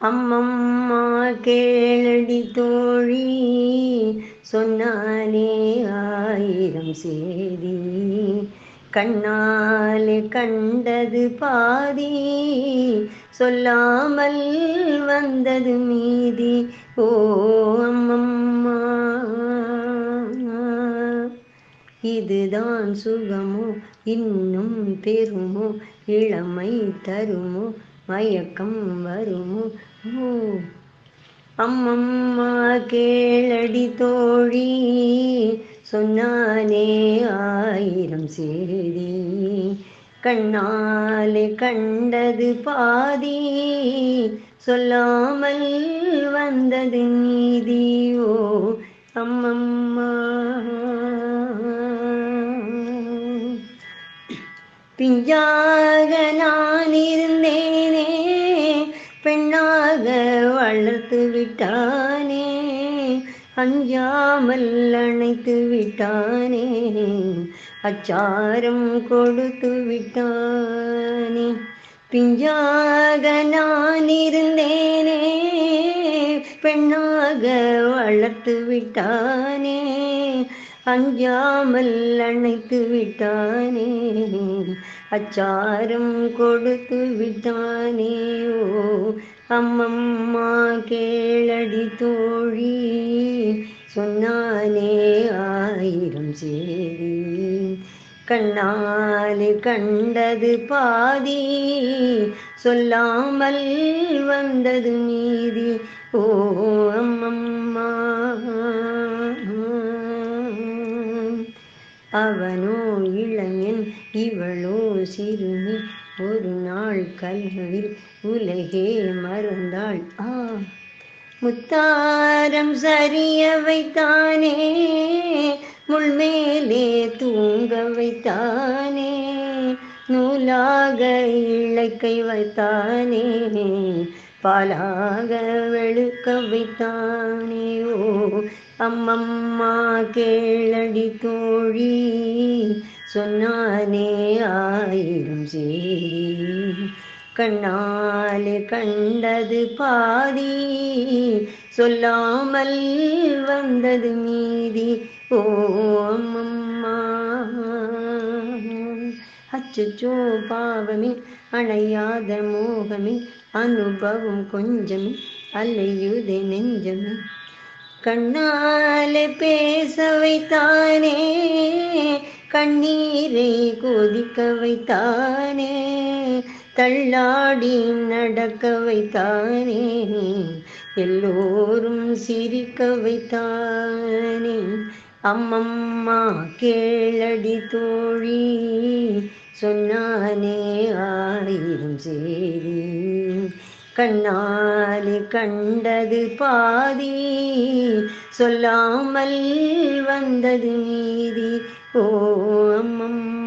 அம்மம்மா கேளடி தோழி, சொன்னானே ஆயிரம் சேதி. கண்ணாலே கண்டது பாதி, சொல்லாமல் வந்தது மீதி. ஓ அம்மம்மா, இதுதான் சுகமோ இன்னும் பெறுமோ, இளமை தருமோ மயக்கம் வருமோ. ஓ அம்மம்மா கேளடி தோழி, சொன்னானே ஆயிரம் சேதி. கண்ணாலே கண்டது பாதி, சொல்லாமல் வந்தது நீதி. ஓ அம்மம்மா, பிஞ்சாக நான் இருந்தேனே, பெண்ணாக வளர்த்து விட்டானே. அஞ்சாமல் அணைத்து விட்டானே, அச்சாரம் கொடுத்து விட்டானே. பிஞ்சாக நான் இருந்தேனே, பெண்ணாக வளர்த்து விட்டானே. அஞ்சாமல் அணைத்து விட்டானே, அச்சாரம் கொடுத்து விட்டானே. ஓ அம்மம்மா கேளடி தோழி, சொன்னானே ஆயிரம் சேதி. கண்ணாலே கண்டது பாதி, சொல்லாமல் வந்தது மீதி. ஓ அம்மம்மா, அவனோ இளைஞன் இவளோ சிறுமி, ஒரு நாள் கல்வியில் உலகே மறந்தாள். முத்தாரம் சரிய வைத்தானே, முள்மேலே தூங்க வைத்தானே. நூலாக இழைக்கை வைத்தானே, பாலாக வெளுக்க வைத்தானே. ஓ அம்மம்மா கேளடி தோழி, சொன்னானே ஆயிரம் சேதி. கண்ணாலே கண்டது பாதி, சொல்லாமல் வந்தது மீதி. ஓ அம்மம்மா, அச்சச்சோ பாவமே, அணையாத மோகமே, அனுபவம் கொஞ்சமே, அலையுதே நெஞ்சமே. கண்ணாலே பேச வைத்தானே, கண்ணீரை கொதிக்க வைத்தானே. தள்ளாடி நடக்க வைத்தானே, எல்லோரும் சிரிக்க வைத்தானே. அம்மம்மா கேளடி தோழி, சொன்னானே ஆயிரம் சேதி. கண்ணாலே கண்டது பாதி, சொல்லாமல் வந்தது மீதி. ஓ அம்மம்மா.